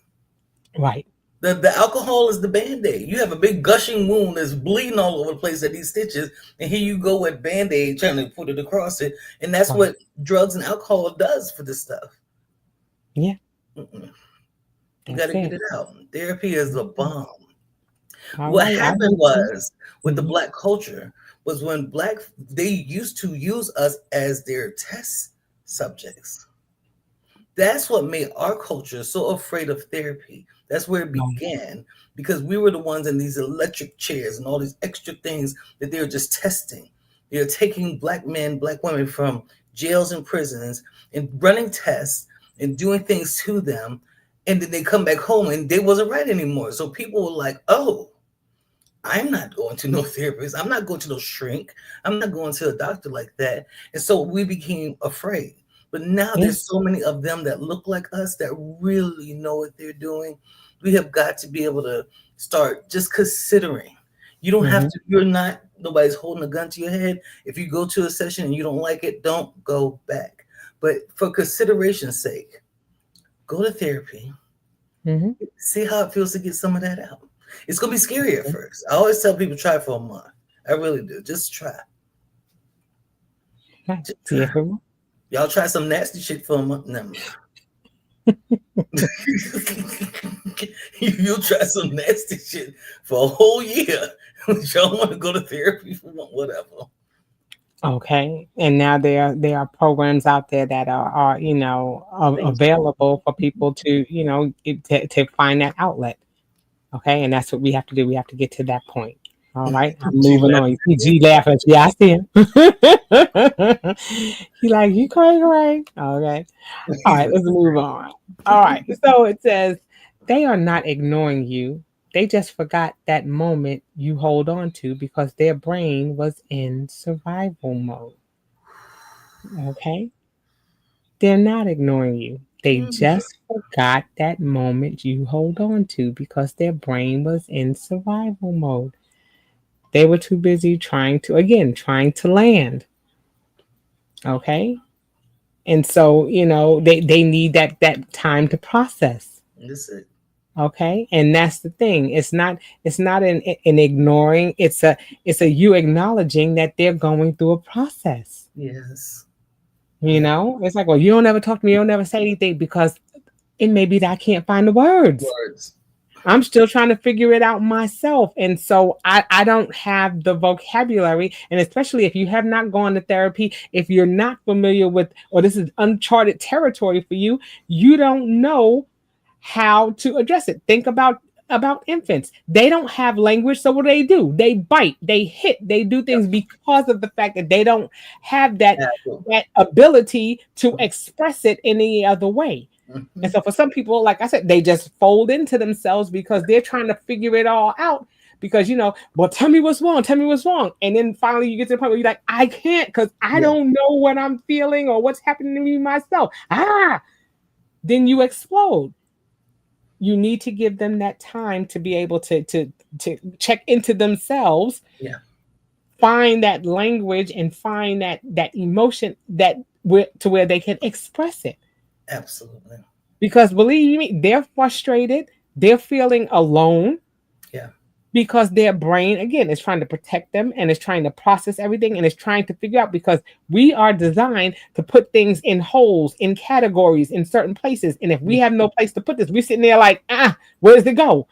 right. The alcohol is the band-aid. You have a big gushing wound that's bleeding all over the place at these stitches, and here you go with band-aid trying to put it across it. And that's Right. what drugs and alcohol does for this stuff. Yeah, Mm-mm. You got that's to get it. it out. Therapy is a bomb. All What right. I happened understand. was with the Mhm. black culture was when they used to use us as their test subjects. That's what made our culture so afraid of therapy. That's where it Right. began because we were the ones in these electric chairs and all these extra things that they were just testing. They're taking black men, black women from jails and prisons and running tests and doing things to them. And then they come back home and they wasn't right anymore. So people were like, oh, I'm not going to no therapist. I'm not going to no shrink. I'm not going to a doctor like that. And so we became afraid. But now Yeah. there's so many of them that look like us that really know what they're doing. We have got to be able to start just considering. You don't have Mm-hmm. to, you're not, nobody's holding a gun to your head. If you go to a session and you don't like it, don't go back. But for consideration's sake, go to therapy, Mm-hmm. see how it feels to get some of that out. It's gonna be scary at first. I always tell people try for a month. I really do. Just try. Right. Just See try. if it works. Y'all try some nasty shit for a month. Never mind. You'll try some nasty shit for a whole year. Y'all want to go to therapy for whatever. Okay, and now there are programs out there that are Things. available for people to to find that outlet. Okay, and that's what we have to do. We have to get to that point. All right, I'm She moving on. You see laughing. G laughing. Yeah, I see him. He like you crazy, right? Okay. All He's right, like, let's move on. All right. So it says they are not ignoring you. They just forgot that moment you hold on to because their brain was in survival mode. Okay. They're not ignoring you. They mm, just forgot that moment you hold on to because their brain was in survival mode. They were too busy trying to land. Okay. And so, they need that time to process. that's it. Okay, and that's the thing. It's not an ignoring. It's a you acknowledging that they're going through a process. Yes. Yeah. It's like, well, you don't ever talk to me, you don't ever say anything because it may be that I can't find the words. Words. I'm still trying to figure it out myself. And so I don't have the vocabulary. And especially if you have not gone to therapy, if you're not familiar with, or this is uncharted territory for you, you don't know how to address it. Think about infants. They don't have language, so what do? They bite, they hit, they do things because of the fact that they don't have that Apple. that ability to express it any other way. And Mm-hmm. so for some people, like I said, they just fold into themselves because they're trying to figure it all out. Because well, tell me what's wrong, tell me what's wrong. And then finally you get to the point where you're like, I can't because I Yeah. don't know what I'm feeling or what's happening to me myself. Then you explode. You need to give them that time to be able to check into themselves, Yeah. find that language and find that emotion to where they can express it. Absolutely. Because believe me, they're frustrated, they're feeling alone Yeah. because their brain again is trying to protect them and is trying to process everything and is trying to figure out, because we are designed to put things in holes, in categories, in certain places, and if we have no place to put this, we're sitting there like, where does it go,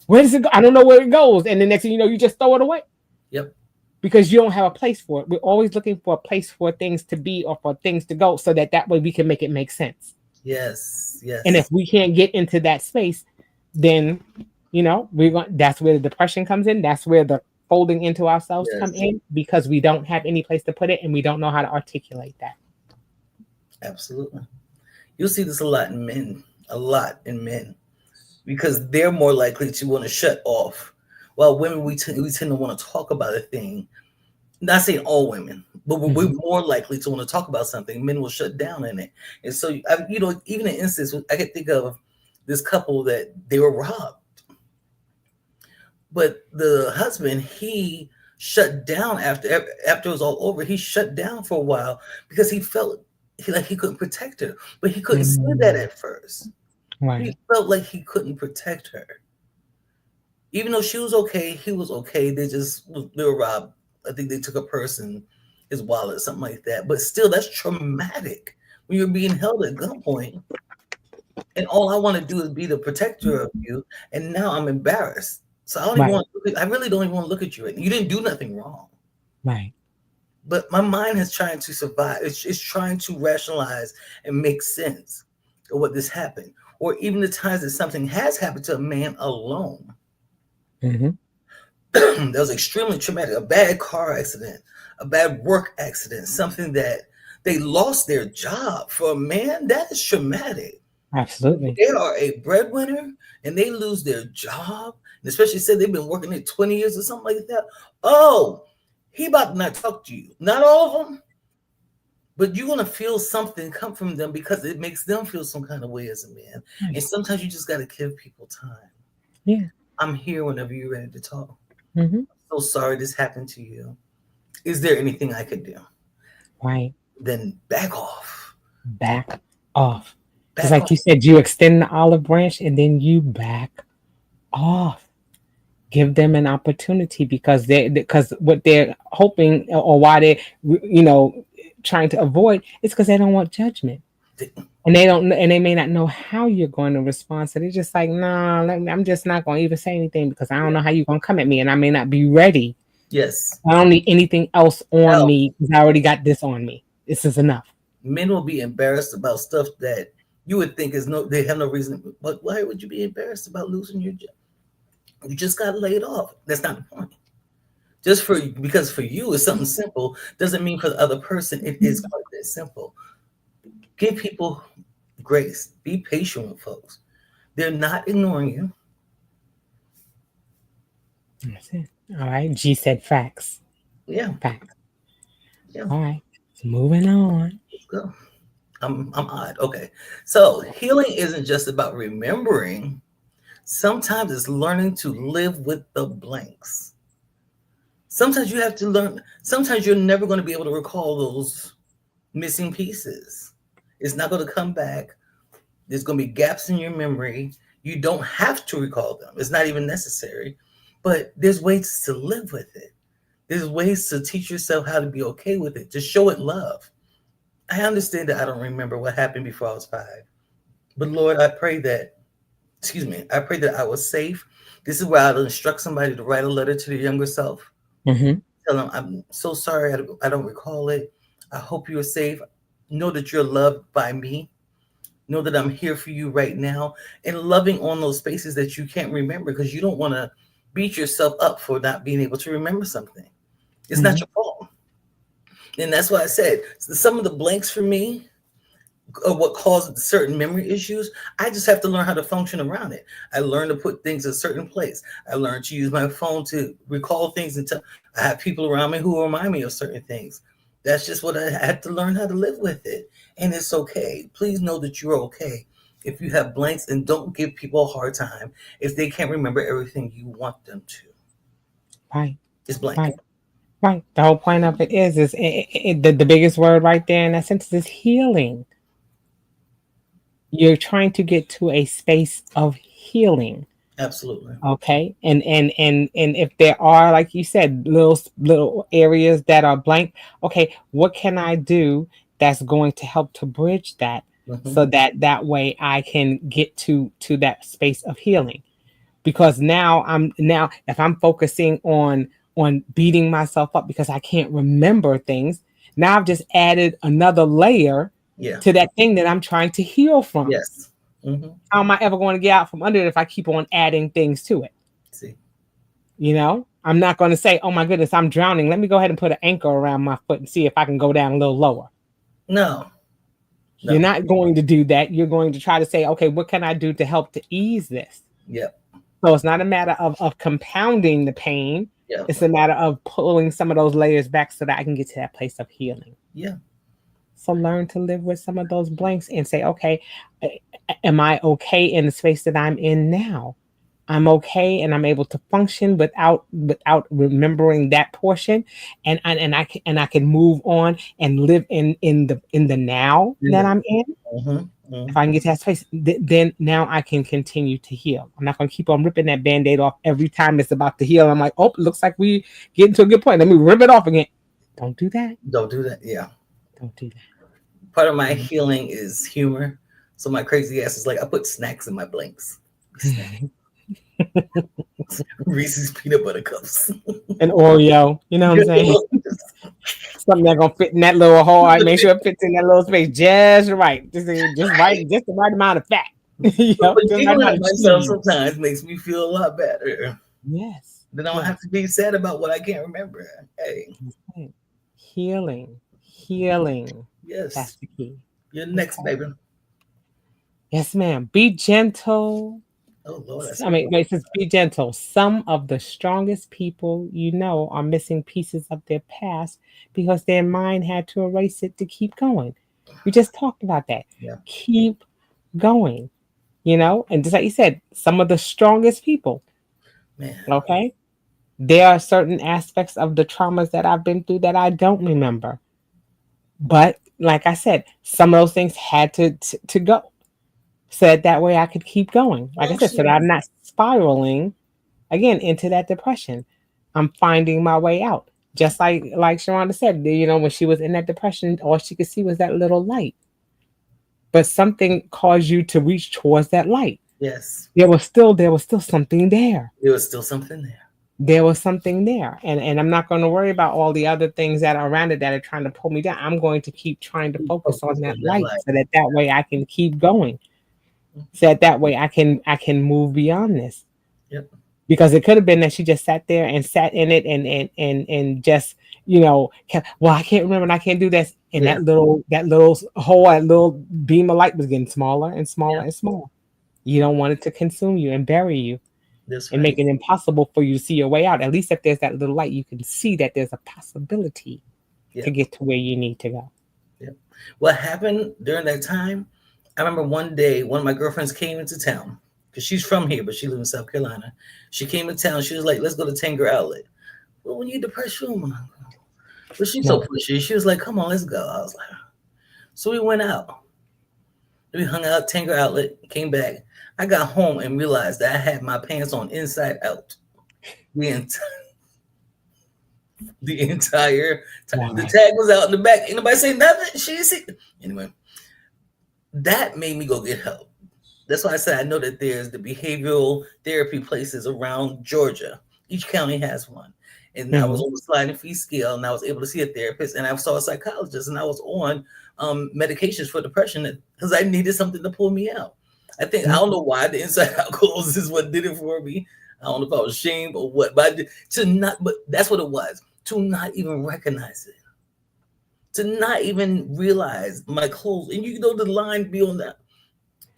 where does it go, I don't know where it goes, and the next thing you know, you just throw it away Yep. because you don't have a place for it. We're always looking for a place for things to be or for things to go, so that way we can make it make sense. Yes. And if Yes. we can't get into that space, then we're going. That's where the depression comes in. That's where the folding into ourselves come Yes. in, because we don't have any place to put it and we don't know how to articulate that. Absolutely. You'll see this a lot in men. A lot in men. Because they're more likely to want to shut off. While women, we tend to want to talk about a thing. Not saying all women, but we're Mhm. more likely to want to talk about something. Men will shut down in it. And so, even an instance, I could think of this couple that they were robbed. But the husband, he shut down after it was all over. He shut down for a while because he felt like he couldn't protect her. But he couldn't say that Mm, at first. He right. felt like he couldn't protect her. Even though she was okay, he was okay. They were robbed. I think they took a purse and his wallet, something like that. But still, that's traumatic when you're being held at gunpoint, and all I want to do is be the protector of you, and now I'm embarrassed. So I don't even Right. want. I really don't even want to look at you. You didn't do nothing wrong, Right. but my mind is trying to survive. It's trying to rationalize and make sense of what this happened, or even the times that something has happened to a man alone. Hmm. That was extremely traumatic. A bad car accident, a bad work accident, something that they lost their job. For a man, that is traumatic. Absolutely. They are a breadwinner and they lose their job, and especially say they've been working it 20 years or something like that. Oh, he about to not talk to you. Not all of them, but you're gonna feel something come from them because it makes them feel some kind of way as a man. And Right. sometimes you just gotta give people time. Yeah. I'm here whenever you're ready to talk. Hmm. So sorry this happened to you. Is there anything I could do? Right. Then back off. Back off. Because, Back like off. you said, you extend the olive branch and then you back off. Give them an opportunity because what they're hoping or why they trying to avoid is because they don't want judgment. And they don't, and they may not know how you're going to respond. So they're just like, nah, I'm just not going to even say anything because I don't know how you're going to come at me, and I may not be ready. Yes. I don't need anything else on Help. me because I already got this on me. This is enough. Men will be embarrassed about stuff that you would think is no, they have no reason. But why would you be embarrassed about losing your job? You just got laid off. That's not the point. Just for because for you it's something simple doesn't mean for the other person it is quite that simple. Give people grace. Be patient with folks. They're not ignoring you. That's it. All right. G said facts. Yeah, Facts. yeah. All right. Moving on. Let's go. I'm odd. Okay. So healing isn't just about remembering. Sometimes it's learning to live with the blanks. Sometimes you have to learn. Sometimes you're never going to be able to recall those missing pieces. It's not going to come back. There's going to be gaps in your memory. You don't have to recall them. It's not even necessary. But there's ways to live with it. There's ways to teach yourself how to be okay with it, to show it love. I understand that I don't remember what happened before I was 5. But Lord, I pray that, excuse me, I pray that I was safe. This is where I'll instruct somebody to write a letter to their younger self. Mm-hmm. Tell them, I'm so sorry, I don't recall it. I hope you're safe. Know that you're loved by me. Know that I'm here for you right now. And loving on those spaces that you can't remember because you don't want to beat yourself up for not being able to remember something. It's not Mm-hmm. your fault. And that's why I said some of the blanks for me of what caused certain memory issues, I just have to learn how to function around it. I learned to put things in a certain place. I learned to use my phone to recall things until I have people around me who remind me of certain things. That's just what I had to learn how to live with it. And it's okay. Please know that you're okay. If you have blanks, and don't give people a hard time if they can't remember everything you want them to. Right. It's blank. Right. Right. The whole point of it is the biggest word right there in that sentence is healing. You're trying to get to a space of healing. Absolutely. Okay. And if there are, like you said, little areas that are blank, okay, what can I do that's going to help to bridge that Hmm. so that way I can get to that space of healing? Because now if I'm focusing on beating myself up because I can't remember things, now I've just added another layer Yeah. to that thing that I'm trying to heal from. Yes. Hmm. How am I ever going to get out from under it if I keep on adding things to it? See. I'm not going to say, oh my goodness, I'm drowning. Let me go ahead and put an anchor around my foot and see if I can go down a little lower. No. You're No. not going to do that. You're going to try to say, okay, what can I do to help to ease this? Yep. So it's not a matter of compounding the pain. Yeah. It's a matter of pulling some of those layers back so that I can get to that place of healing. Yeah. So learn to live with some of those blanks and say, okay, am I okay in the space that I'm in now? I'm okay and I'm able to function without remembering that portion, and I can move on and live in the now that I'm in. Mm-hmm. If Mm-hmm. I can get to that space, then now I can continue to heal. I'm not going to keep on ripping that band-aid off every time it's about to heal. I'm like, oh, looks like we getting to a good point. Let me rip it off again. Don't do that. Don't do that. Yeah. Don't do that. Part of my healing is humor. So my crazy ass is like I put snacks in my blinks. Snack. Reese's peanut butter cups. An Oreo, you know what I'm saying? Something that's gonna fit in that little hole. Right? Make sure it fits in that little space just right. Just right, just the right amount of fat. But Just the right giggling amount at of myself cheese. sometimes makes me feel a lot better. Yes. Then I don't Yes. have to be sad about what I can't remember. Hey, Okay. Healing. Healing. That's yes, the key. you're next, Okay. baby. Yes, ma'am. Be gentle. Oh Lord, that's I a mean, wait, it says be gentle. Some of the strongest people you know are missing pieces of their past because their mind had to erase it to keep going. We just talked about that. yeah, Keep going, and just like you said, some of the strongest people, man. okay? There are certain aspects of the traumas that I've been through that I don't remember. But like I said, some of those things had to go. So that way I could keep going. Like I Oh, said, so that I'm not spiraling again into that depression. I'm finding my way out. Just like Sheronda said, when she was in that depression, all she could see was that little light. But something caused you to reach towards that light. yes, There was still something there. there was still something there. There was something there. And I'm not going to worry about all the other things that are around it that are trying to pull me down. I'm going to keep trying to Keep focus on focused that on that light light. so that way I can keep going. So that way I can move beyond this. Yep. Because it could have been that she just sat there and sat in it and just kept, well, I can't remember and I can't do this, and Yeah. that little hole, that little beam of light was getting smaller and smaller Yeah. and smaller. You don't want it to consume you and bury you That's and right. make it impossible for you to see your way out. At least if there's that little light, you can see that there's a possibility to Yep. get to where you need to go. Yep. What happened during that time? I remember one day one of my girlfriends came into town because she's from here, but she lives in South Carolina. She came in town. She was like, "Let's go to Tanger Outlet." Well, when you depressed, you don't. But she's so No. pushy. She was like, "Come on, let's go." I was like, so we went out. We hung out at Tanger Outlet, came back. I got home and realized that I had my pants on inside out. The, ent- the entire time. The Why? tag was out in the back. Ain't nobody say nothing. She didn't see. Anyway, that made me go get help. That's why I said I know that there's the behavioral therapy places around Georgia. Each county has one. And I was Hmm. on the sliding fee scale and I was able to see a therapist and I saw a psychologist and I was on medications for depression because I needed something to pull me out. I don't know why the inside out clothes is what did it for me. I don't know if I was ashamed or what, but but that's what it was, to not even recognize it, to not even realize my clothes. And you know the line beyond that.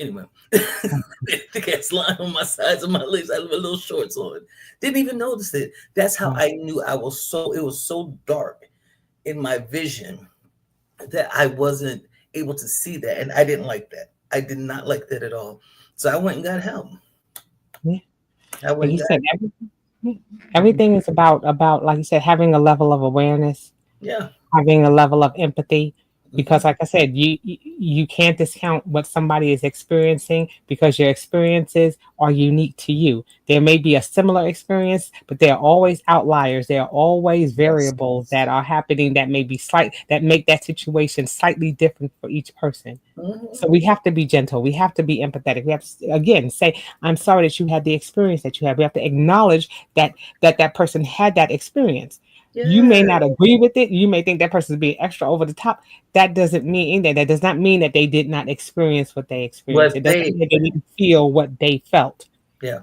Anyway, the cat's lying on my sides of my legs. I have a little shorts on. Didn't even notice it. That's how I knew it was so dark in my vision that I wasn't able to see that. And I didn't like that. I did not like that at all. So I went and got help. Yeah. I Like went you and said, got, everything is about like you said, having a level of awareness, yeah. having a level of empathy, Hmm. because like I said, you can't discount what somebody is experiencing because your experiences are unique to you. There may be a similar experience, but there are always outliers. There are always Yes. variables that are happening that may be slight, that make that situation slightly different for each person. Hmm. So we have to be gentle. We have to be empathetic. We have to again say, "I'm sorry that you had the experience that you had." We have to acknowledge that person had that experience. You may Yeah. not agree with it. You may think that person is being extra over the top. That doesn't mean that. That does not mean that they did not experience what they experienced. What It doesn't they, mean that they didn't feel what they felt. yeah.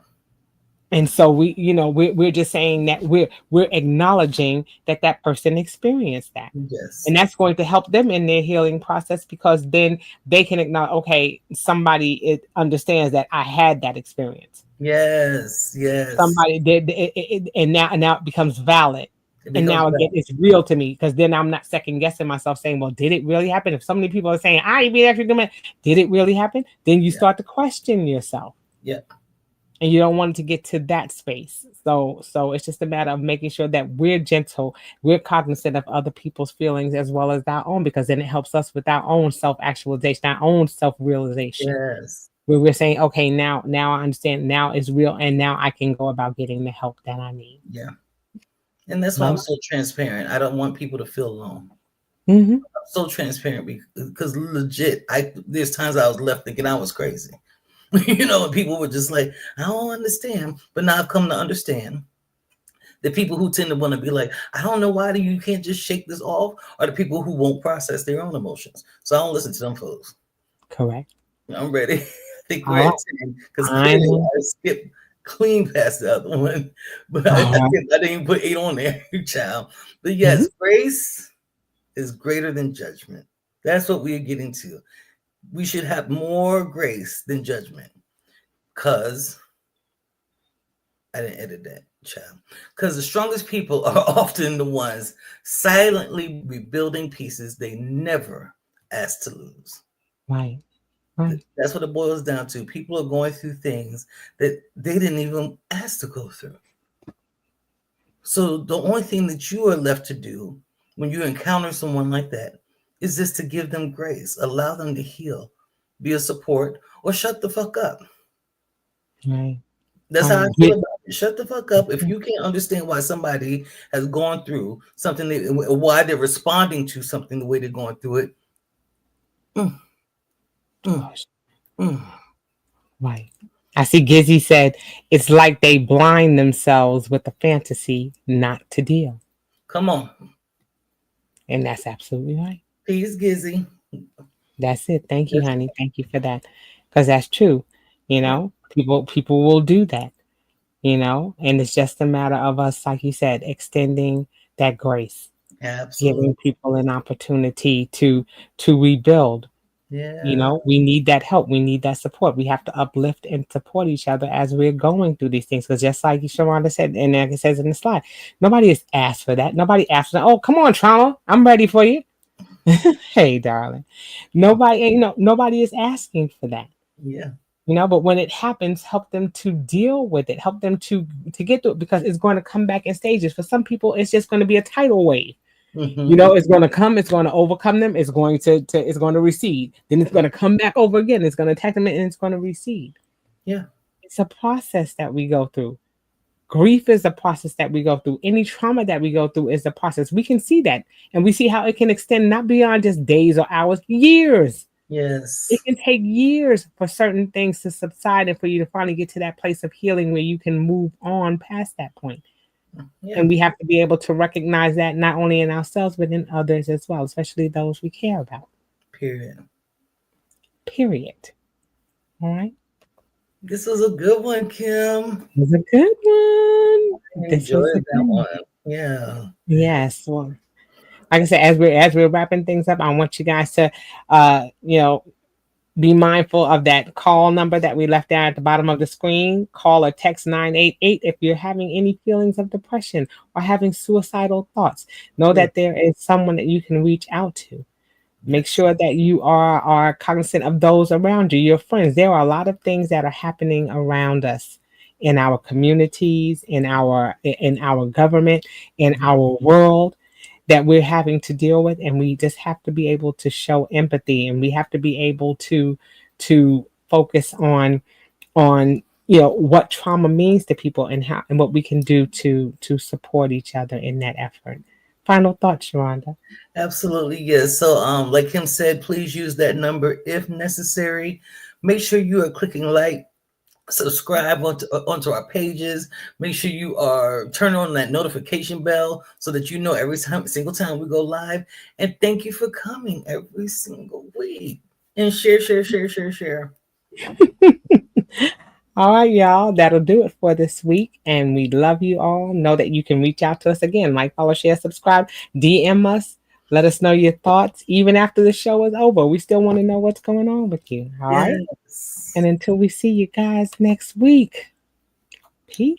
And so we're just saying that we're acknowledging that person experienced that, Yes. and that's going to help them in their healing process because then they can acknowledge, okay, somebody it understands that I had that experience. Yes. Yes. Somebody did, and now it becomes valid. It And becomes now better. again, it's real to me because then I'm not second guessing myself, saying, "Well, did it really happen?" If so many people are saying, "I ain't been actually doing it," did it really happen? Then you Yeah. start to question yourself, Yeah. and you don't want it to get to that space. So it's just a matter of making sure that we're gentle, we're cognizant of other people's feelings as well as our own, because then it helps us with our own self actualization, our own self realization, Yes. where we're saying, okay, now I understand, now it's real, and now I can go about getting the help that I need. Yeah. And that's why I'm Right? so transparent. I don't want people to feel alone. Mm-hmm. I'm so transparent because legit, I there's times I was left thinking I was crazy. And people were just like, I don't understand. But now I've come to understand the people who tend to want to be like, I don't know why you can't just shake this off, are the people who won't process their own emotions. So I don't listen to them folks. Correct. I'm ready. I think All we're at right. 10 because I clearly know. I skipped clean past the other one, but All right. I didn't even put 8 on there, child. But Mhm. yes, grace is greater than judgment. That's what we're getting to. We should have more grace than judgment. Cause I didn't edit that, child. Because the strongest people are often the ones silently rebuilding pieces they never asked to lose. Right. Right. That's what it boils down to. People are going through things that they didn't even ask to go through. So the only thing that you are left to do when you encounter someone like that is just to give them grace, allow them to heal, be a support, or shut the fuck up. Right. That's how Right. I feel about it. Shut the fuck up. If you can't understand why somebody has gone through something, why they're responding to something the way they're going through it. Mm, mm, mm. Right. I see Gizzy said it's like they blind themselves with the fantasy not to deal. Come on. And that's absolutely right. Peace, Gizzy. That's it. Thank you, That's, honey. Thank you for that. Because that's true. People will do that, and it's just a matter of us, like you said, extending that grace, absolutely. giving people an opportunity to rebuild. Yeah. We need that help. We need that support. We have to uplift and support each other as we're going through these things. Because just like Sheronda said, and like it says in the slide, nobody has asked for that. Nobody asked for that. Oh, come on, trauma. I'm ready for you. Hey, darling. Nobody is asking for that. Yeah. But when it happens, help them to deal with it. Help them to get through it because it's going to come back in stages. For some people, it's just going to be a tidal wave. Mm-hmm. It's going to come, it's going to overcome them, it's going it's going to recede. Then it's going to come back over again, it's going to attack them and it's going to recede. Yeah. It's a process that we go through. Grief is a process that we go through. Any trauma that we go through is a process. We can see that. And we see how it can extend not beyond just days or hours, years. It Yes. can take years for certain things to subside and for you to finally get to that place of healing where you can move on past that point. Yeah. And we have to be able to recognize that not only in ourselves, but in others as well, especially those we care about. Period. Period. All right. This was a good one, Kim. This was a good one. I This was a enjoyed that good one. one. Yeah. Yes. Well, like I said, as we're wrapping things up, I want you guys to uh, you know, be mindful of that call number that we left down at the bottom of the screen. Call or text 988 if you're having any feelings of depression or having suicidal thoughts. Know Yeah. that there is someone that you can reach out to. Make Yes. sure that you are cognizant of those around you, your friends. There are a lot of things that are happening around us in our communities, in our government, in our world that we're having to deal with, and we just have to be able to show empathy, and we have to be able to focus on what trauma means to people and how and what we can do to support each other in that effort. Final thoughts, Sharonda. Absolutely. Yes. So, like Kim said, please use that number if necessary. Make sure you are clicking like, subscribe onto our pages. Make sure you are turn on that notification bell so that you know every single time we go live. And thank you for coming every single week. And share, share, share, share, share. All right, y'all. That'll do it for this week. And we love you all. Know that you can reach out to us again. Like, follow, share, subscribe, DM us. Let us know your thoughts. Even after the show is over, we still want to know what's going on with you. All right. Yes. And until we see you guys next week, peace.